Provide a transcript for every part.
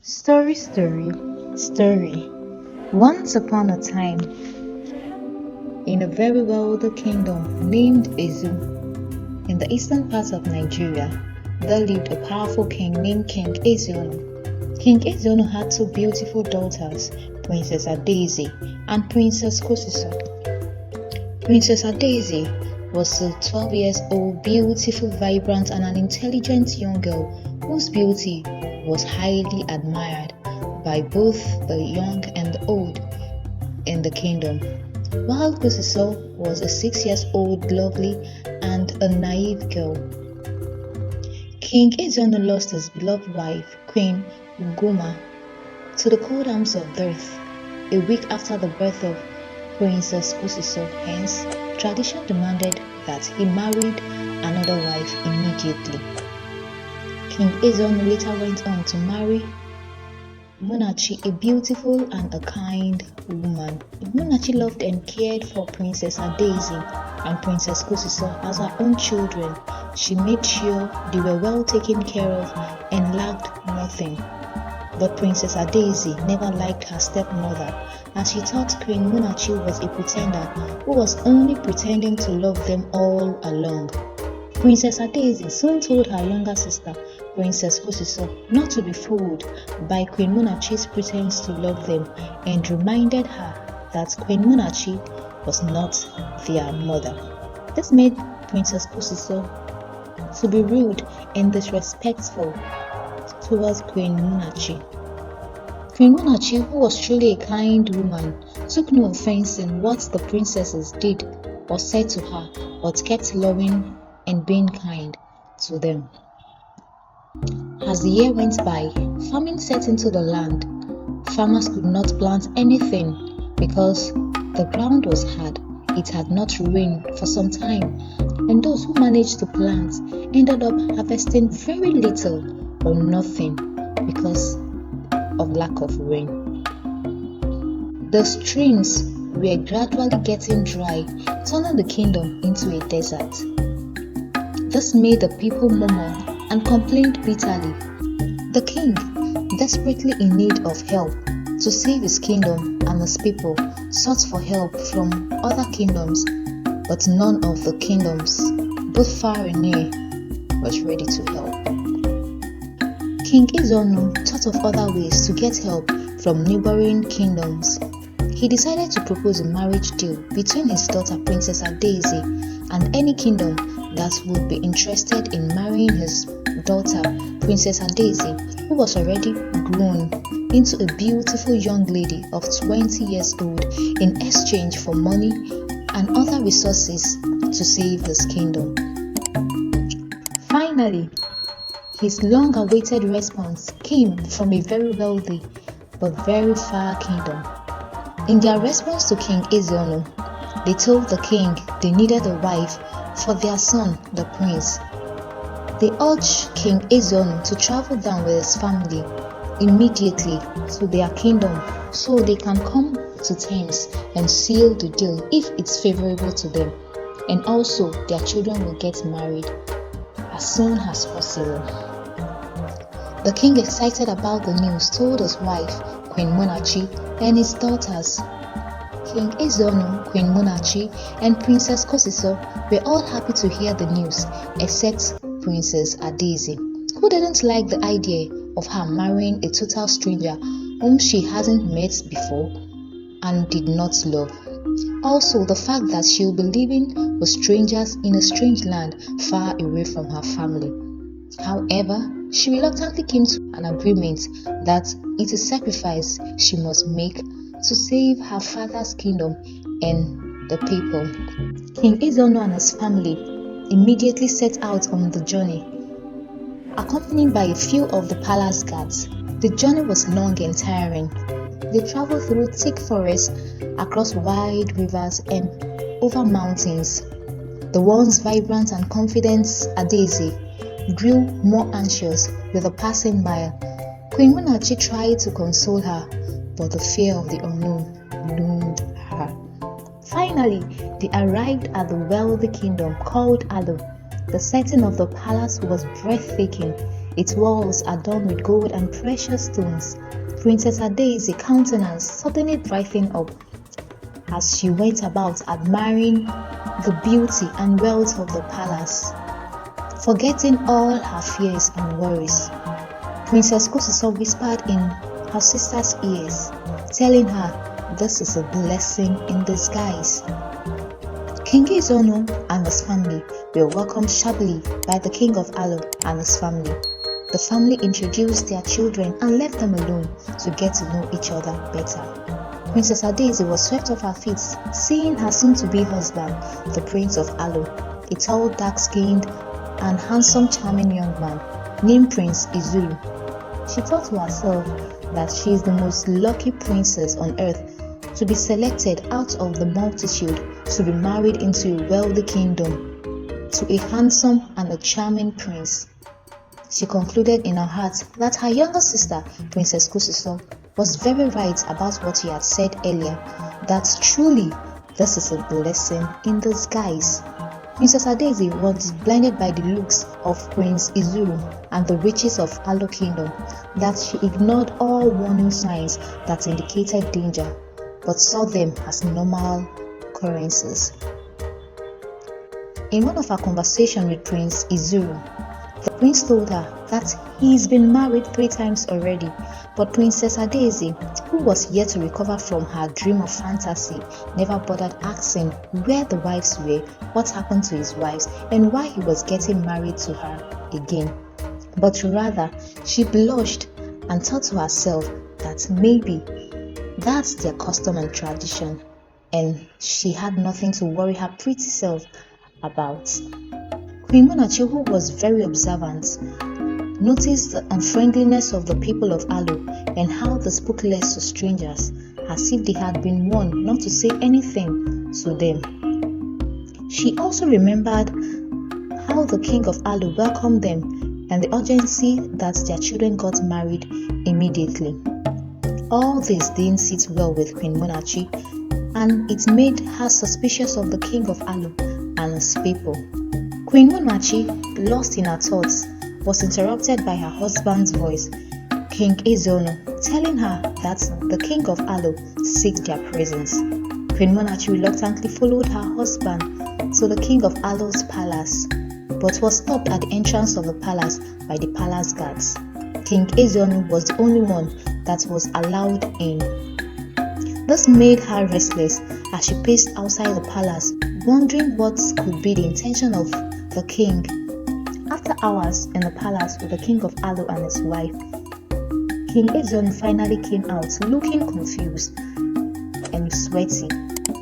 Story, story, story. Once upon a time, in a very wealthy kingdom named Ezu, in the eastern part of Nigeria, there lived a powerful king named King Ezeonu. King Ezeonu had two beautiful daughters, Princess Adaeze and Princess Kosiso. Princess Adaeze was a 12 years old, beautiful, vibrant, and an intelligent young girl whose beauty was highly admired by both the young and the old in the kingdom. While Kosiso was a 6 years old, lovely, and a naive girl. King Ezeonu lost his beloved wife, Queen Ugoma, to the cold arms of death a week after the birth of Princess Kosiso. Hence, tradition demanded that he married another wife immediately. King Ezeonu later went on to marry Munachi, a beautiful and a kind woman. Munachi loved and cared for Princess Adaeze and Princess Kosiso as her own children. She made sure they were well taken care of and lacked nothing. But Princess Adaeze never liked her stepmother, as she thought Queen Munachi was a pretender who was only pretending to love them all along. Princess Adaeze soon told her younger sister, Princess Kosiso, not to be fooled by Queen Munachi's pretense to love them, and reminded her that Queen Munachi was not their mother. This made Princess Kosiso to be rude and disrespectful towards Queen Munachi. Queen Munachi, who was truly a kind woman, took no offense in what the princesses did or said to her, but kept loving and being kind to them. As the year went by, famine set into the land. Farmers could not plant anything because the ground was hard. It had not rained for some time, and those who managed to plant ended up harvesting very little or nothing because of lack of rain. The streams were gradually getting dry, turning the kingdom into a desert. This made the people murmur and complained bitterly. The king, desperately in need of help to save his kingdom and his people, sought for help from other kingdoms, but none of the kingdoms, both far and near, was ready to help. King Ezeonu thought of other ways to get help from neighboring kingdoms. He decided to propose a marriage deal between his daughter Princess Adaeze and any kingdom that would be interested in marrying his daughter Princess Adaeze, who was already grown into a beautiful young lady of 20 years old, in exchange for money and other resources to save his kingdom. Finally, his long-awaited response came from a very wealthy but very far kingdom. In their response to King Ezeonu, they told the king they needed a wife for their son, the prince. They urged King Ezeonu to travel down with his family immediately to their kingdom so they can come to terms and seal the deal if it's favorable to them, and also their children will get married as soon as possible. The king, excited about the news, told his wife, Queen Munachi, and his daughters. King Ezeonu, Queen Munachi, and Princess Kosiso were all happy to hear the news, except Princess Adaeze, who didn't like the idea of her marrying a total stranger whom she hadn't met before and did not love. Also, the fact that she would be living with strangers in a strange land far away from her family. However, she reluctantly came to an agreement that it is a sacrifice she must make to save her father's kingdom and the people. King Ezeonu and his family immediately set out on the journey, accompanied by a few of the palace guards. The journey was long and tiring. They traveled through thick forests, across wide rivers, and over mountains. The once vibrant and confident Adaeze grew more anxious with the passing by. Queen Munachi tried to console her, but the fear of the unknown loomed her. Finally, they arrived at the wealthy kingdom called Alo. The setting of the palace was breathtaking. Its walls adorned with gold and precious stones. Princess Adaisy's countenance suddenly brightened up as she went about admiring the beauty and wealth of the palace. Forgetting all her fears and worries, Princess Kosiso whispered in her sister's ears, telling her this is a blessing in disguise. King Izono and his family were welcomed sharply by the King of Alo and his family. The family introduced their children and left them alone to get to know each other better. Princess Adaisy was swept off her feet, seeing her soon-to-be husband, the Prince of Alo, a tall, dark-skinned and handsome, charming young man named Prince Izuru. She thought to herself that she is the most lucky princess on earth to be selected out of the multitude to be married into a wealthy kingdom to a handsome and a charming prince. She concluded in her heart that her younger sister, Princess Kosiso, was very right about what he had said earlier, that truly this is a blessing in disguise. Princess Adaisy was blinded by the looks of Prince Izuru and the riches of Alo Kingdom that she ignored all warning signs that indicated danger, but saw them as normal occurrences. In one of her conversations with Prince Izuru, the prince told her that he's been married 3 times already, but Princess Adaisy, who was yet to recover from her dream of fantasy, never bothered asking where the wives were, what happened to his wives, and why he was getting married to her again. But rather, she blushed and thought to herself that maybe that's their custom and tradition, and she had nothing to worry her pretty self about. Queen Munachi, who was very observant, noticed the unfriendliness of the people of Alo and how they spoke less to strangers, as if they had been warned not to say anything to them. She also remembered how the king of Alo welcomed them and the urgency that their children got married immediately. All this didn't sit well with Queen Munachi, and it made her suspicious of the king of Alo and his people. Queen Munachi, lost in her thoughts, was interrupted by her husband's voice, King Izono, telling her that the king of Alo seeks their presence. Queen Munachi reluctantly followed her husband to the king of Alo's palace, but was stopped at the entrance of the palace by the palace guards. King Izono was the only one that was allowed in. This made her restless as she paced outside the palace, wondering what could be the intention of the king. After hours in the palace with the king of Alo and his wife, King Izono finally came out looking confused and sweaty.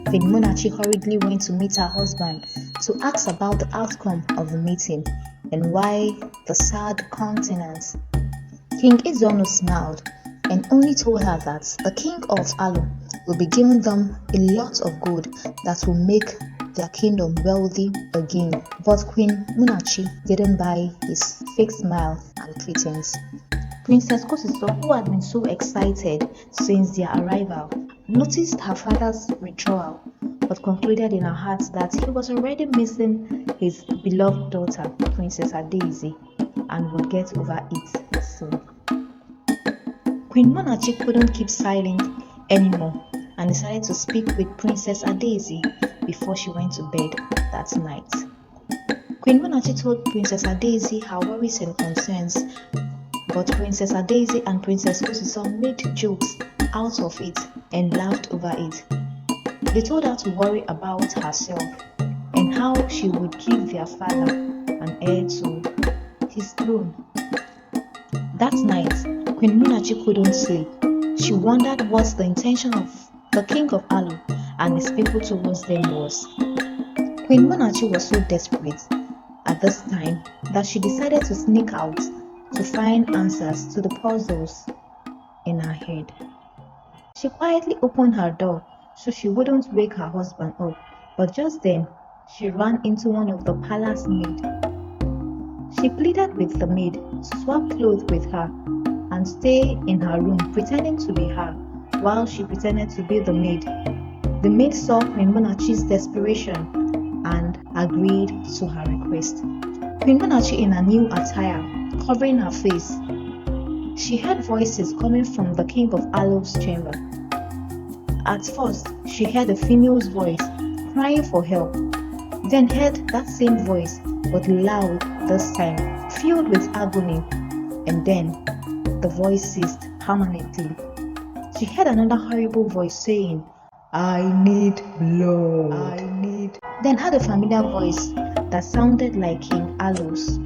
Queen Munachi hurriedly went to meet her husband to ask about the outcome of the meeting and why the sad countenance. King Izono smiled and only told her that the king of Alo will be giving them a lot of gold that will make their kingdom wealthy again. But Queen Munachi didn't buy his fake smile and pretense. Princess Kosiso, who had been so excited since their arrival, noticed her father's withdrawal, but concluded in her heart that he was already missing his beloved daughter, Princess Adaisy, and would get over it soon. Queen Munachi couldn't keep silent anymore and decided to speak with Princess Adaisy before she went to bed that night. Queen Munachi told Princess Adaisy her worries and concerns, but Princess Adaisy and Princess Kosiso made jokes out of it and laughed over it. They told her to worry about herself and how she would give their father an heir to his throne. That night, Queen Munachi couldn't sleep. She wondered what the intention of the king of Alo and his people towards them was. Queen Munachi was so desperate at this time that she decided to sneak out to find answers to the puzzles in her head. She quietly opened her door so she wouldn't wake her husband up, but just then she ran into one of the palace maids. She pleaded with the maid to swap clothes with her and stay in her room pretending to be her while she pretended to be the maid. The maid saw Queen Munachi's desperation and agreed to her request. Queen Munachi, in her new attire, covering her face. She heard voices coming from the king of Alo's chamber. At first, she heard a female's voice crying for help, then heard that same voice, but loud this time, filled with agony, and then the voice ceased permanently. She heard another horrible voice saying, "I need blood. I need." Then heard a familiar voice that sounded like King Alo's,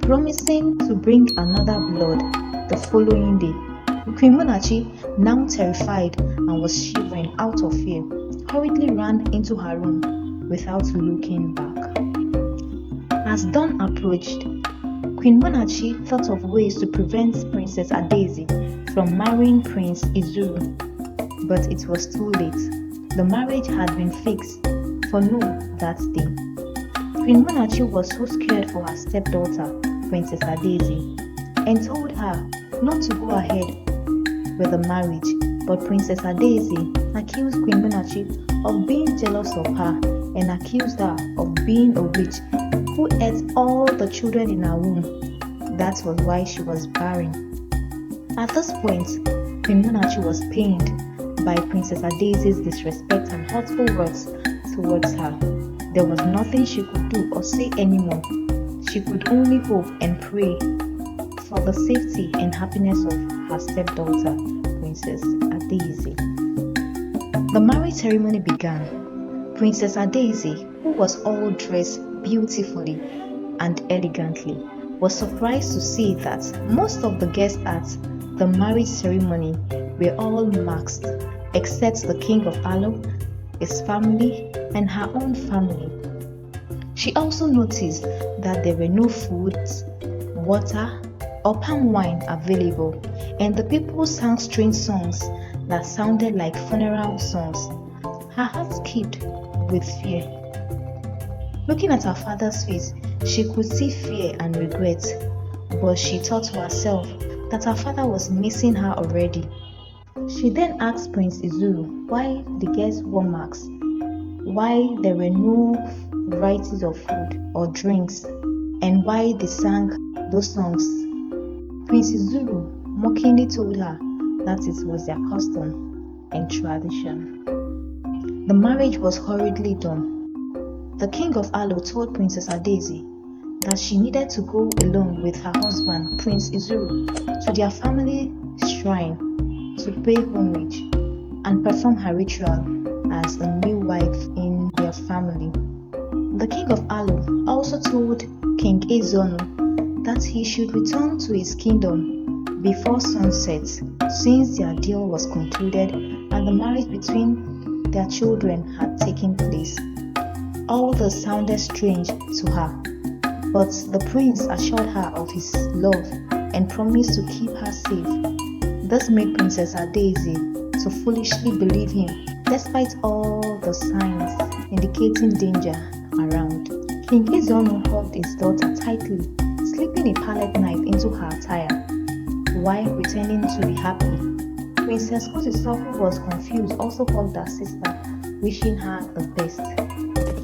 promising to bring another blood the following day. Queen Munachi, now terrified and was shivering out of fear, hurriedly ran into her room without looking back. As dawn approached, Queen Munachi thought of ways to prevent Princess Adaeze from marrying Prince Izuru, but it was too late. The marriage had been fixed for noon that day. Queen Munachi was so scared for her stepdaughter, Princess Adaeze, and told her not to go ahead with the marriage, but Princess Adaeze accused Queen Munachi of being jealous of her and accused her of being a witch who ate all the children in her womb. That was why she was barren. At this point, Queen Munachi was pained by Princess Adaeze's disrespect and hurtful words towards her. There was nothing she could do or say anymore. She could only hope and pray for the safety and happiness of her stepdaughter, Princess Adaeze. The marriage ceremony began. Princess Adaeze, who was all dressed beautifully and elegantly, was surprised to see that most of the guests at the marriage ceremony were all masked, except the king of Alo, his family, and her own family. She also noticed that there were no foods, water, or palm wine available, and the people sang strange songs that sounded like funeral songs. Her heart skipped with fear. Looking at her father's face, she could see fear and regret, but she thought to herself that her father was missing her already. She then asked Prince Izuru why the guests wore masks, why there were no varieties of food or drinks, and why they sang those songs. Prince Izuru mockingly told her that it was their custom and tradition. The marriage was hurriedly done. The king of Alo told Princess Adaeze that she needed to go alone with her husband, Prince Izuru, to their family shrine to pay homage and perform her ritual as a new wife in their family. The king of Alo also told King Ezono that he should return to his kingdom before sunset, since their deal was concluded and the marriage between their children had taken place. All this sounded strange to her, but the prince assured her of his love and promised to keep her safe. This made Princess Adaeze to foolishly believe him, despite all the signs indicating danger around. King Izono hugged his daughter tightly, slipping a palette knife into her attire, while pretending to be happy. Princess Kotisa, who was confused, also hugged her sister, wishing her the best.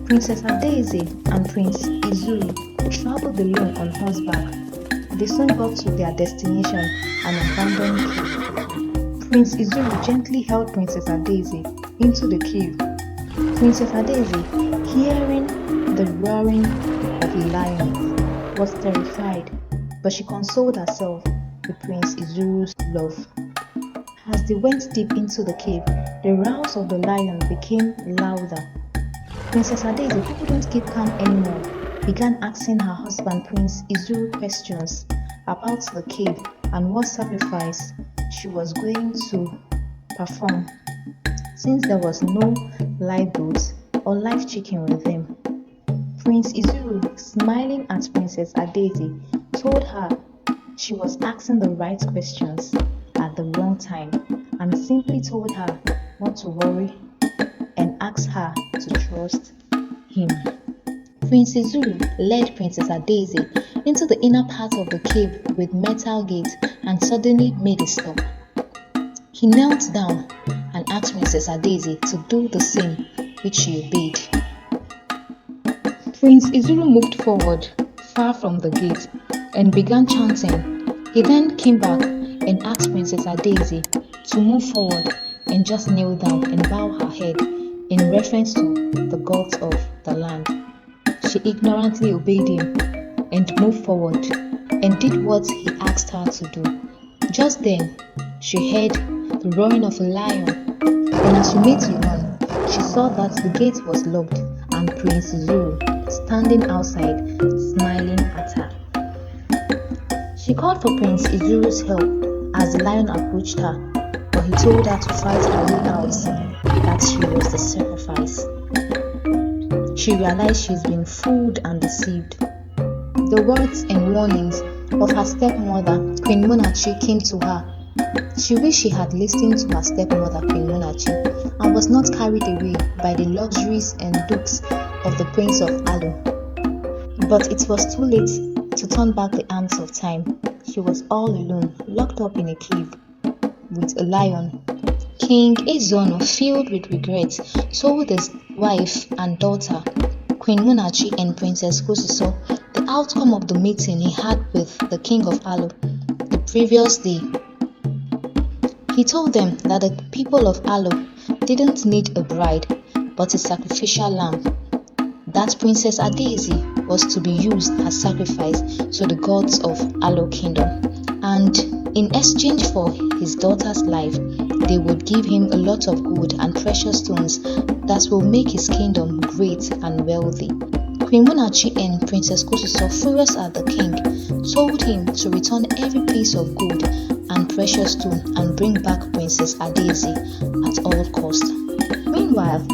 Princess Adaeze and Prince Izuru traveled alone on horseback. They soon got to their destination, an abandoned cave. Prince Izuru gently held Princess Adaeze into the cave. Princess Adaeze, hearing the roaring of lions, was terrified, but she consoled herself with Prince Izuru's love. As they went deep into the cave, the roars of the lion became louder. Princess Adaeze, who couldn't keep calm anymore, began asking her husband Prince Izuru questions about the cave and what sacrifice she was going to perform, since there was no live goat or live chicken with them. Prince Izuru, smiling at Princess Adaeze, told her she was asking the right questions at the wrong time, and simply told her not to worry and asked her to trust him. Prince Izuru led Princess Adaeze into the inner part of the cave with metal gates and suddenly made a stop. He knelt down and asked Princess Adaeze to do the same, which she obeyed. Prince Izuru moved forward, far from the gate, and began chanting. He then came back and asked Princess Daisy to move forward and just kneel down and bow her head in reference to the gods of the land. She ignorantly obeyed him and moved forward and did what he asked her to do. Just then, she heard the roaring of a lion, and as she made to run, she saw that the gate was locked and Prince Zuru standing outside smiling at her. She called for Prince Izuru's help as the lion approached her, but he told her to fight her way out, that she was the sacrifice. She realized she's been fooled and deceived. The words and warnings of her stepmother, Queen Munachi, came to her. She wished she had listened to her stepmother, Queen Munachi, and was not carried away by the luxuries and looks of the Prince of Alu. But it was too late to turn back the hands of time. She was all alone, locked up in a cave with a lion. King Ezono, filled with regret, told his wife and daughter, Queen Munachi and Princess Kosiso, the outcome of the meeting he had with the King of Alu the previous day. He told them that the people of Alu didn't need a bride, but a sacrificial lamb. That Princess Adaeze was to be used as sacrifice to the gods of Alu Kingdom, and in exchange for his daughter's life, they would give him a lot of gold and precious stones that will make his kingdom great and wealthy. Queen Munachi and Princess Kosiso, furious at the king, told him to return every piece of gold and precious stone and bring back Princess Adaeze at all costs. Meanwhile,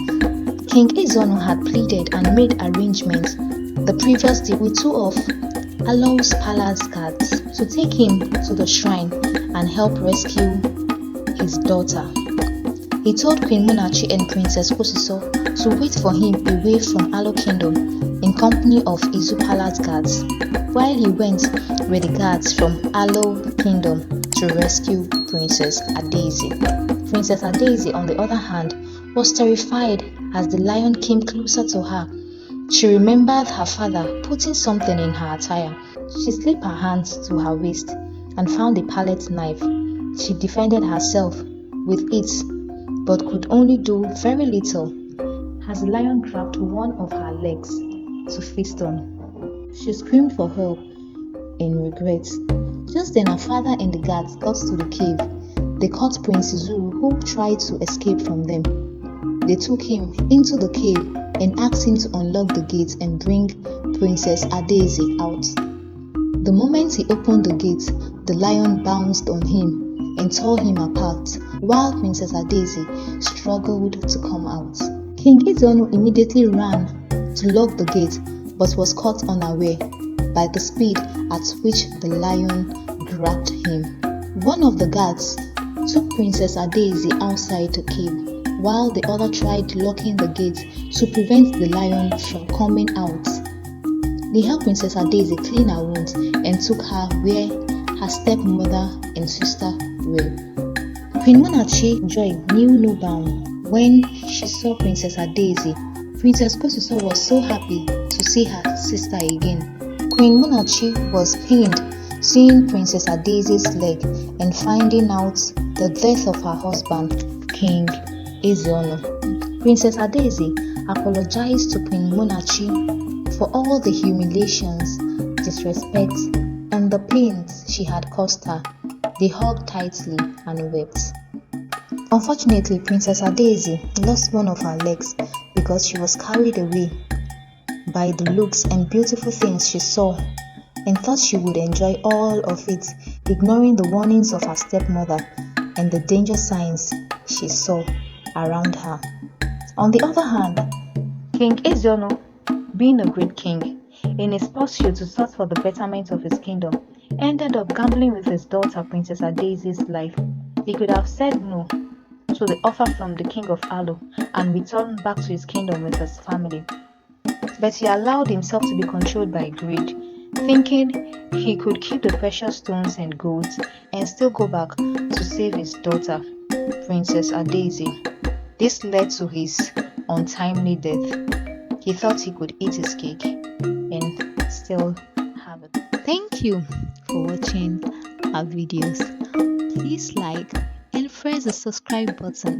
King Ezono had pleaded and made arrangements the previous day with two of Alu's palace guards to take him to the shrine and help rescue his daughter. He told Queen Munachi and Princess Kosiso to wait for him away from Alu Kingdom in company of Izu palace guards, while he went with the guards from Alu Kingdom to rescue Princess Adaeze. Princess Adaeze, on the other hand, was terrified as the lion came closer to her. She remembered her father putting something in her attire. She slipped her hands to her waist and found a palette knife. She defended herself with it, but could only do very little as the lion grabbed one of her legs to feast on. She screamed for help in regret. Just then her father and the guards got to the cave. They caught Prince Zuru, who tried to escape from them. They took him into the cave and asked him to unlock the gates and bring Princess Adaeze out. The moment he opened the gate, the lion bounced on him and tore him apart, while Princess Adaeze struggled to come out. King Ezono immediately ran to lock the gate, but was caught unaware by the speed at which the lion grabbed him. One of the guards took Princess Adaeze outside the cave, while the other tried locking the gate to prevent the lion from coming out. They helped Princess Adaeze clean her wounds and took her where her stepmother and sister were. Queen Munachi joy knew no bound when she saw Princess Adaeze. Princess Kosiso was so happy to see her sister again. Queen Munachi was pained seeing Princess Adaeze's leg and finding out the death of her husband, King Ezono. Princess Adaeze apologized to Queen Munachi for all the humiliations, disrespect, and the pains she had caused her. They hugged tightly and wept. Unfortunately, Princess Adaeze lost one of her legs because she was carried away by the looks and beautiful things she saw and thought she would enjoy all of it, ignoring the warnings of her stepmother and the danger signs she saw around her. On the other hand, King Ezono, being a great king, in his pursuit to search for the betterment of his kingdom, ended up gambling with his daughter Princess Adaeze's life. He could have said no to the offer from the king of Alu and returned back to his kingdom with his family. But he allowed himself to be controlled by greed, thinking he could keep the precious stones and golds and still go back to save his daughter, Princess Adaeze. This led to his untimely death. He thought he could eat his cake and still have it. Thank you for watching our videos. Please like and press the subscribe button